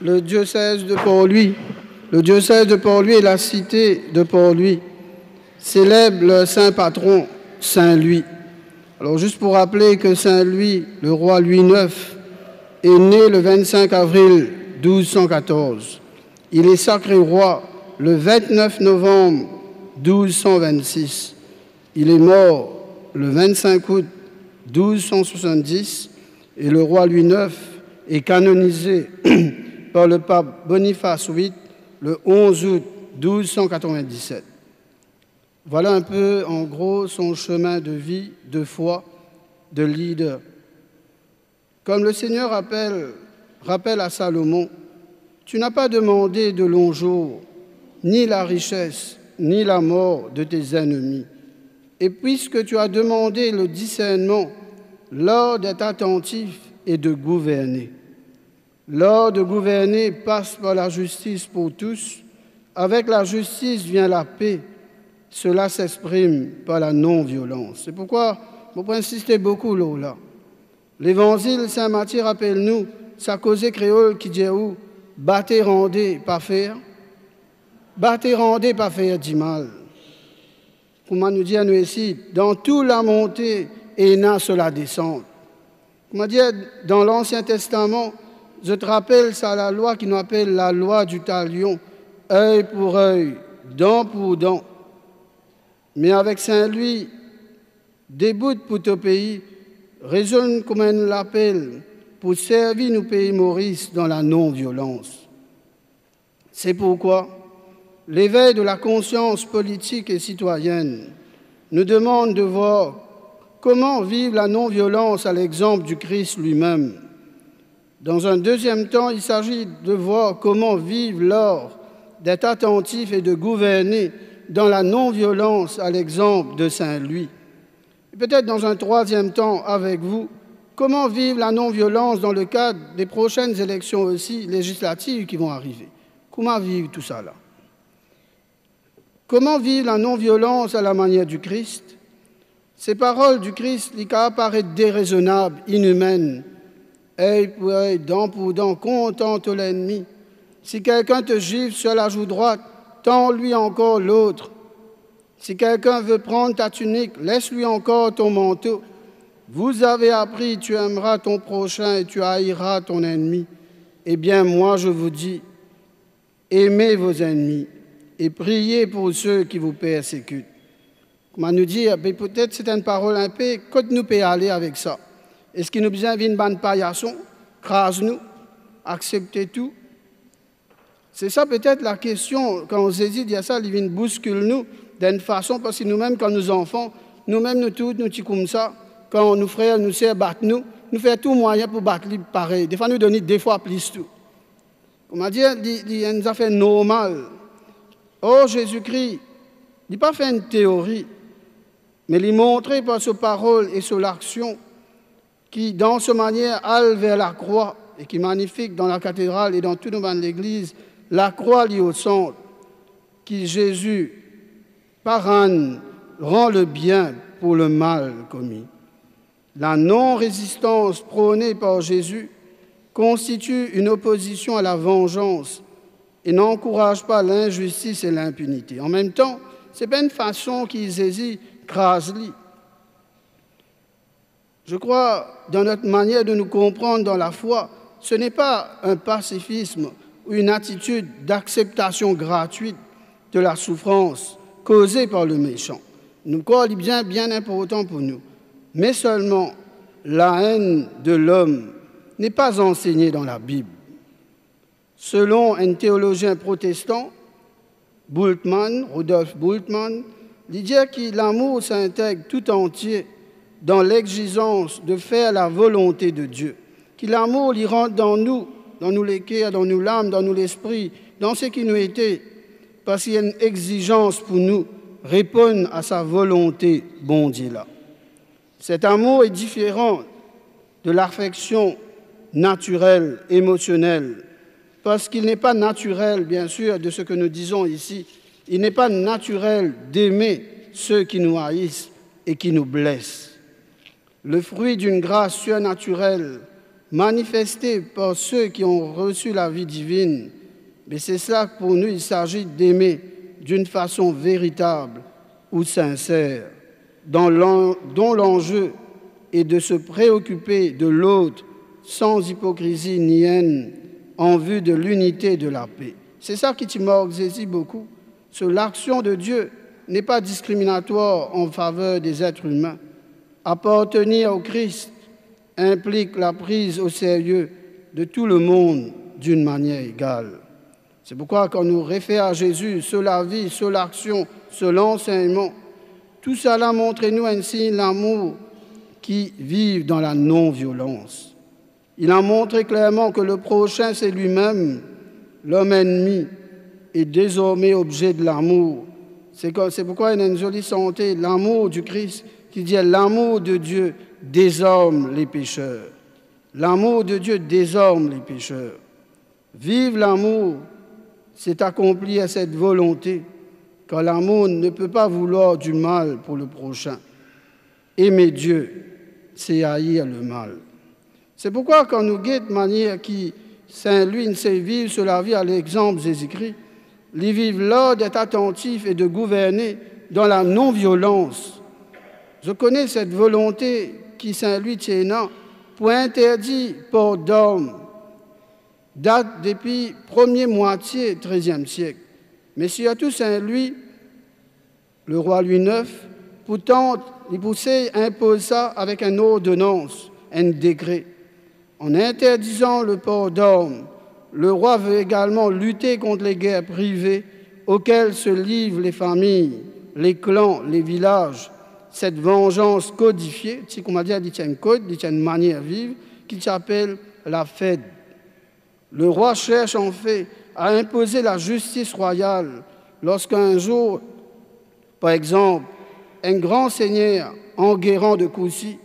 le diocèse de Port-Louis, et la cité de Port-Louis célèbrent le saint patron, Saint Louis. Alors juste pour rappeler que Saint Louis, le roi Louis IX, est né le 25 avril 1214. Il est sacré roi le 29 novembre 1226. Il est mort le 25 août 1270 et le roi Louis IX est canonisé par le pape Boniface VIII le 11 août 1297. Voilà un peu, en gros, son chemin de vie, de foi, de leader. Comme le Seigneur rappelle à Salomon, « Tu n'as pas demandé de longs jours, ni la richesse, ni la mort de tes ennemis. Et puisque tu as demandé le discernement, l'art d'être attentif et de gouverner. L'art de gouverner passe par la justice pour tous. Avec la justice vient la paix. Cela s'exprime par la non-violence. » C'est pourquoi je peux insister beaucoup là. L'Évangile Saint-Matthieu rappelle-nous sa causée créole qui dit où battez, rendez, pas faire. Battez, rendez, pas faire du mal. Comment nous dit à nous ici, dans toute la montée et n'a sur la descente. Comment dire, dans l'Ancien Testament, je te rappelle ça, la loi qui nous appelle la loi du talion, œil pour œil, dent pour dent. Mais avec Saint-Louis, débute pour ton pays, résonne comme un appel pour servir nos pays Maurice dans la non-violence. C'est pourquoi l'éveil de la conscience politique et citoyenne nous demande de voir comment vivre la non-violence à l'exemple du Christ lui-même. Dans un deuxième temps, il s'agit de voir comment vivre l'art d'être attentif et de gouverner dans la non-violence à l'exemple de Saint-Louis. Et peut-être dans un troisième temps avec vous, comment vivre la non-violence dans le cadre des prochaines élections aussi législatives qui vont arriver. Comment vivre tout ça là? Comment vivre la non-violence à la manière du Christ? Ces paroles du Christ, qui apparaissent déraisonnables, inhumaines, œil pour œil, dent pour dent, contente l'ennemi. Si quelqu'un te gifle sur la joue droite, tends-lui encore l'autre. Si quelqu'un veut prendre ta tunique, laisse-lui encore ton manteau. Vous avez appris, tu aimeras ton prochain et tu haïras ton ennemi. Eh bien, moi, je vous dis, aimez vos ennemis et priez pour ceux qui vous persécutent. Comment nous dire, peut-être c'est une parole un peu, quand nous pouvons aller avec ça? Est-ce qu'il nous besoin d'une bande paillasson, crase-nous, accepter tout? C'est ça peut-être la question, quand on hésite, il y a ça, il vient bouscule nous d'une façon, parce que nous-mêmes, quand nous enfants, nous-mêmes, nous tous, nous petits comme ça, quand nos frères, nous sœurs battent nous faisons tout moyen pour battre lui pareil. Des fois, nous donnons des fois plus tout. Comment dire, il y a une affaire normale. Oh, Jésus-Christ, il n'a pas fait une théorie, mais il montre par sa parole et sur l'action qui, dans ce manière, allent vers la croix et qui magnifique dans la cathédrale et dans tout le monde de l'Église, la croix liée au centre, qui Jésus, par âne, rend le bien pour le mal commis. La non-résistance prônée par Jésus constitue une opposition à la vengeance et n'encourage pas l'injustice et l'impunité. En même temps, ce n'est pas une façon qu'ils hésitent, crase-li. Je crois, dans notre manière de nous comprendre dans la foi, ce n'est pas un pacifisme ou une attitude d'acceptation gratuite de la souffrance causée par le méchant. Nous croyons bien important pour nous. Mais seulement la haine de l'homme n'est pas enseignée dans la Bible. Selon un théologien protestant, Rudolf Bultmann, il dit que l'amour s'intègre tout entier dans l'exigence de faire la volonté de Dieu. Que l'amour il rentre dans nous les cœurs, dans nous l'âme, dans nous l'esprit, dans ce qui nous était, parce qu'il y a une exigence pour nous répondre à sa volonté, bon Dieu là. Cet amour est différent de l'affection naturelle, émotionnelle, parce qu'il n'est pas naturel, bien sûr, de ce que nous disons ici. Il n'est pas naturel d'aimer ceux qui nous haïssent et qui nous blessent. Le fruit d'une grâce surnaturelle manifestée par ceux qui ont reçu la vie divine. Mais c'est ça que pour nous, il s'agit d'aimer d'une façon véritable ou sincère, dont l'enjeu est de se préoccuper de l'autre sans hypocrisie ni haine, en vue de l'unité et de la paix. C'est ça qui m'a saisi beaucoup. L'action de Dieu n'est pas discriminatoire en faveur des êtres humains. Appartenir au Christ implique la prise au sérieux de tout le monde d'une manière égale. C'est pourquoi quand nous référons à Jésus sur la vie, sur l'action, sur l'enseignement, tout cela montre-nous ainsi l'amour qui vit dans la non-violence. Il a montré clairement que le prochain, c'est lui-même, l'homme ennemi, est désormais objet de l'amour. C'est pourquoi il y a une jolie santé, l'amour du Christ, qui dit l'amour de Dieu désarme les pécheurs. L'amour de Dieu désarme les pécheurs. Vive l'amour, c'est accomplir cette volonté, car l'amour ne peut pas vouloir du mal pour le prochain. Aimer Dieu, c'est haïr le mal. C'est pourquoi quand nous guettons de manière qui Saint-Louis ne sait vivre sur la vie à l'exemple de Jésus-Christ, les vivre là d'être attentif et de gouverner dans la non-violence. Je connais cette volonté qui Saint-Louis tient pour interdire port d'armes, date depuis première moitié du XIIIe siècle. Mais surtout Saint-Louis, le roi Louis IX, pourtant, il poussait impose ça avec une ordonnance, un décret. En interdisant le port d'armes, le roi veut également lutter contre les guerres privées auxquelles se livrent les familles, les clans, les villages. Cette vengeance codifiée, c'est comme on dit, il y a un code, il y a une manière vive qui s'appelle la Fed. Le roi cherche en fait à imposer la justice royale lorsqu'un jour, par exemple, un grand seigneur Enguerrand de Coucy,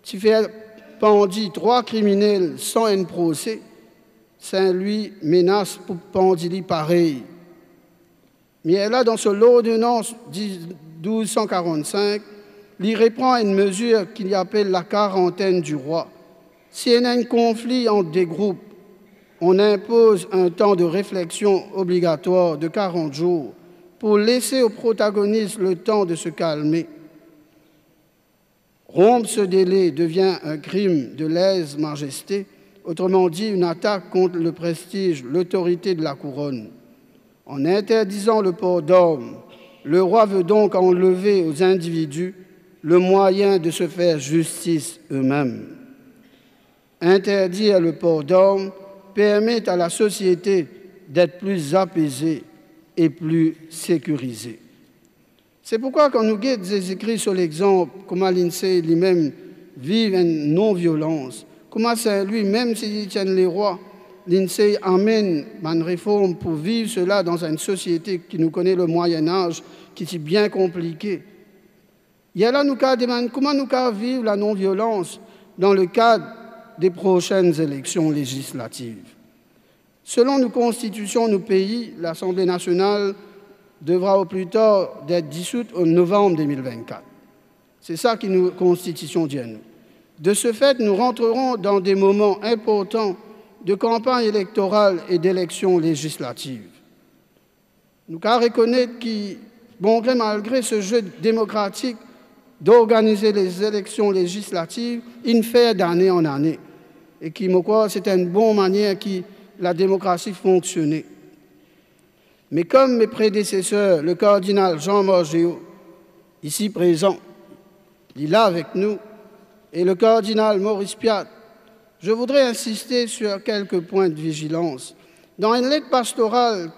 qui fait pendir 3 criminels sans un procès, Saint-Louis menace pour pendir pareil. Mais là, dans son ordonnance 1245, il reprend une mesure qu'il appelle la quarantaine du roi. S'il y a un conflit entre des groupes, on impose un temps de réflexion obligatoire de 40 jours pour laisser aux protagonistes le temps de se calmer. Rompre ce délai devient un crime de lèse-majesté, autrement dit une attaque contre le prestige, l'autorité de la couronne. En interdisant le port d'armes, le roi veut donc enlever aux individus le moyen de se faire justice eux-mêmes. Interdire le port d'armes permet à la société d'être plus apaisée et plus sécurisée. C'est pourquoi quand nous guettons des écrits sur l'exemple, comment l'INSEE lui-même vit une non-violence, comment Saint-Louis, même s'il tient les rois, l'INSEE amène une réforme pour vivre cela dans une société qui nous connaît le Moyen-Âge, qui est bien compliquée. Il y a là, nous demandons comment nous vivre la non-violence dans le cadre des prochaines élections législatives. Selon nos constitutions, nos pays, l'Assemblée nationale devra au plus tard d'être dissoute en novembre 2024. C'est ça qui nous constitution dit à nous. De ce fait, nous rentrerons dans des moments importants de campagne électorale et d'élections législatives. Nous devons reconnaître que, bon gré malgré ce jeu démocratique d'organiser les élections législatives, il fait d'année en année. Et qui me croit, c'est une bonne manière que la démocratie fonctionnait. Mais comme mes prédécesseurs, le cardinal Jean Morgéo, ici présent, il est là avec nous, et le cardinal Maurice Piat, je voudrais insister sur quelques points de vigilance. Dans une lettre pastorale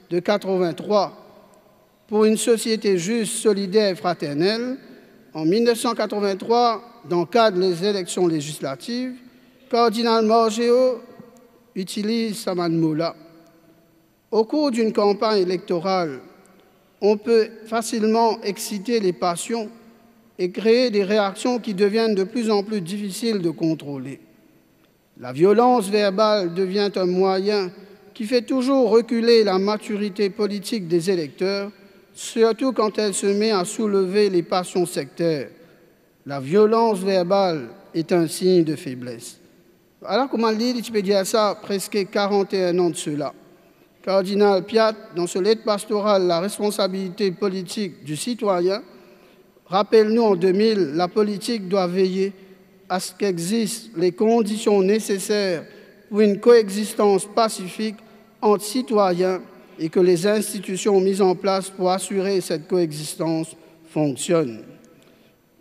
de 83, pour une société juste, solidaire et fraternelle, en 1983, dans le cadre des élections législatives, le cardinal Morgéo utilise sa manmoula. Au cours d'une campagne électorale, on peut facilement exciter les passions et créer des réactions qui deviennent de plus en plus difficiles de contrôler. La violence verbale devient un moyen qui fait toujours reculer la maturité politique des électeurs, surtout quand elle se met à soulever les passions sectaires. La violence verbale est un signe de faiblesse. Alors, comment lire, tu peux dire ça, presque 41 ans de cela. Cardinal Piat, dans ce lettre pastorale, la responsabilité politique du citoyen, rappelle-nous en 2000, la politique doit veiller à ce qu'existent les conditions nécessaires pour une coexistence pacifique entre citoyens et que les institutions mises en place pour assurer cette coexistence fonctionnent.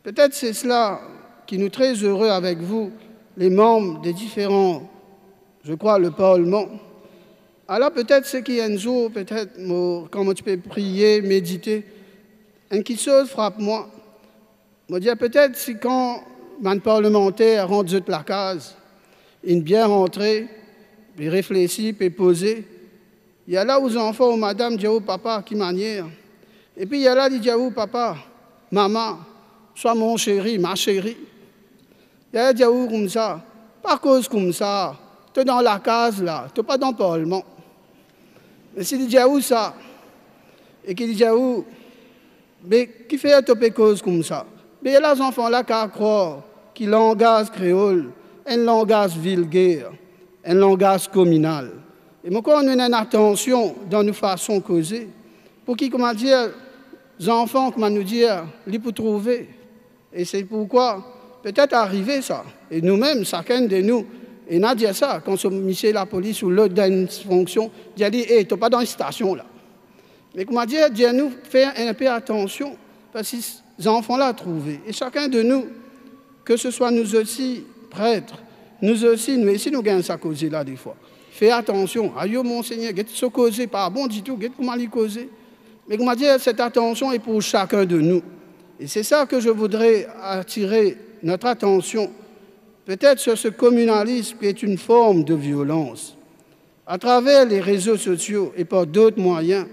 Peut-être c'est cela qui nous très heureux avec vous, les membres des différents, je crois, le Parlement. Alors peut-être ce qui est un jour, peut-être, quand tu peux prier, méditer, une chose frappe moi. Je me dis peut-être si quand un parlementaire rentre de la case, il bien rentré, puis réfléchit, puis posé, il y a là aux enfants, aux madame, dit papa, qui manière. Et puis il y a là, il dit papa, maman, sois mon chéri, ma chérie. Il y a dit comme ça, par cause comme ça, tu es dans la case là, tu n'es pas dans le Parlement. Mais s'il dit ça, et qu'il dit mais qui fait topper cause comme ça? Mais il y a les enfants là qui croient que le langage créole, un langage vulgaire, un langage communal. Et moi, quand on a une attention dans nos façons de causer, pour qui, comment dire, les enfants, comment nous dire, les pour trouver. Et c'est pourquoi, peut-être arriver ça. Et nous-mêmes, chacun de nous, et on a dit ça, quand on met la police ou l'autre dans une fonction, il a dit, hey, tu n'es pas dans une station là. Mais comment dire, nous faire un peu attention, parce que ces enfants-là trouver. Et chacun de nous, que ce soit nous aussi, prêtres, nous aussi, nous ici, nous gagnons sa cause là des fois. Fais attention. Aïe, mon Seigneur, get ce causer, pas bon du tout, get comment lui causer. Mais comment dire, cette attention est pour chacun de nous. Et c'est ça que je voudrais attirer notre attention, peut-être sur ce communalisme qui est une forme de violence. À travers les réseaux sociaux et par d'autres moyens,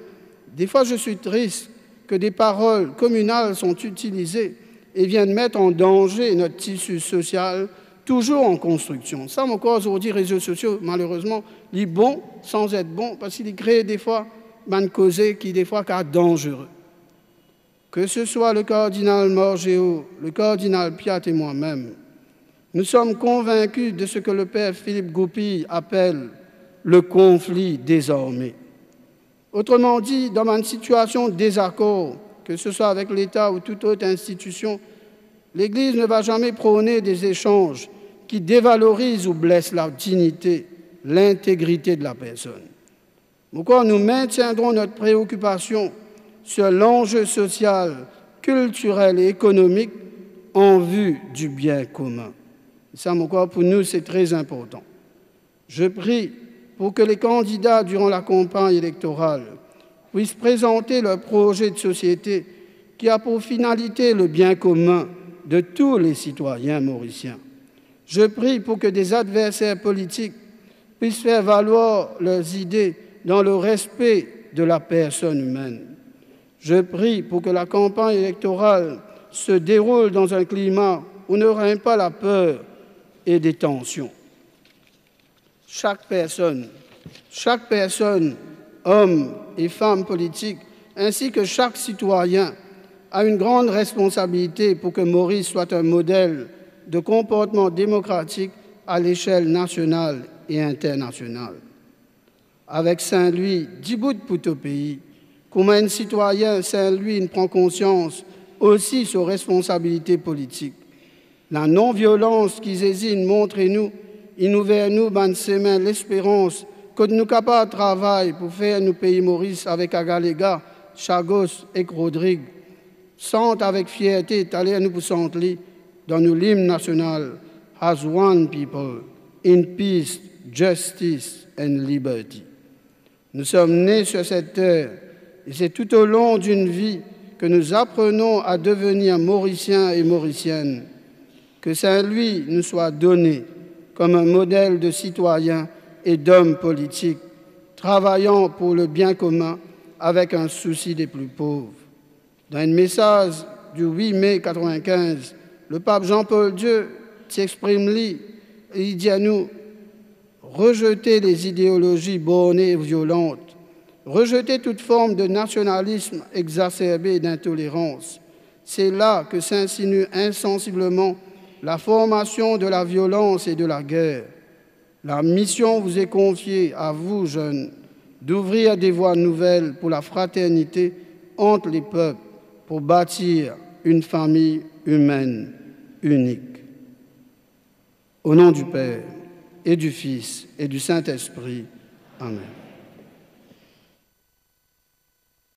des fois je suis triste que des paroles communales sont utilisées et viennent mettre en danger notre tissu social, toujours en construction. Ça, encore aujourd'hui, les réseaux sociaux, malheureusement, ils sont bons sans être bons, parce qu'ils créent des fois des causes qui, des fois, sont dangereux. Que ce soit le cardinal Morgéo, le cardinal Piat et moi-même, nous sommes convaincus de ce que le père Philippe Goupil appelle le conflit désarmé. Autrement dit, dans une situation de désaccord, que ce soit avec l'État ou toute autre institution, l'Église ne va jamais prôner des échanges qui dévalorisent ou blessent la dignité, l'intégrité de la personne. Pourquoi nous maintiendrons notre préoccupation sur l'enjeu social, culturel et économique en vue du bien commun. Ça, pour nous, c'est très important. Je prie pour que les candidats, durant la campagne électorale, puissent présenter leur projet de société qui a pour finalité le bien commun de tous les citoyens mauriciens. Je prie pour que des adversaires politiques puissent faire valoir leurs idées dans le respect de la personne humaine. Je prie pour que la campagne électorale se déroule dans un climat où ne règne pas la peur et des tensions. Chaque personne, homme et femme politique, ainsi que chaque citoyen, a une grande responsabilité pour que Maurice soit un modèle de comportement démocratique à l'échelle nationale et internationale. Avec Saint-Louis, 10 bouts pour tout pays, comment un citoyen Saint-Louis prend conscience aussi de ses responsabilités politiques. La non-violence qu'ils hésitent montre-nous, il nous vers nous, ban semaine, l'espérance que nous capables de travailler pour faire nos pays Maurice avec Agalega, Chagos et Rodrigue, sentent avec fierté d'aller à nous pour sentir dans nos hymnes nationaux, as one people, in peace, justice and liberty. Nous sommes nés sur cette terre et c'est tout au long d'une vie que nous apprenons à devenir Mauriciens et Mauriciennes, que Saint-Louis nous soit donné comme un modèle de citoyen et d'homme politique, travaillant pour le bien commun avec un souci des plus pauvres. Dans un message du 8 mai 1995, le pape Jean-Paul II s'exprime et il dit à nous « Rejetez les idéologies bornées et violentes, rejetez toute forme de nationalisme exacerbé et d'intolérance. C'est là que s'insinue insensiblement la formation de la violence et de la guerre. La mission vous est confiée à vous, jeunes, d'ouvrir des voies nouvelles pour la fraternité entre les peuples, pour bâtir une famille humaine unique. Au nom du Père et du Fils et du Saint-Esprit. Amen.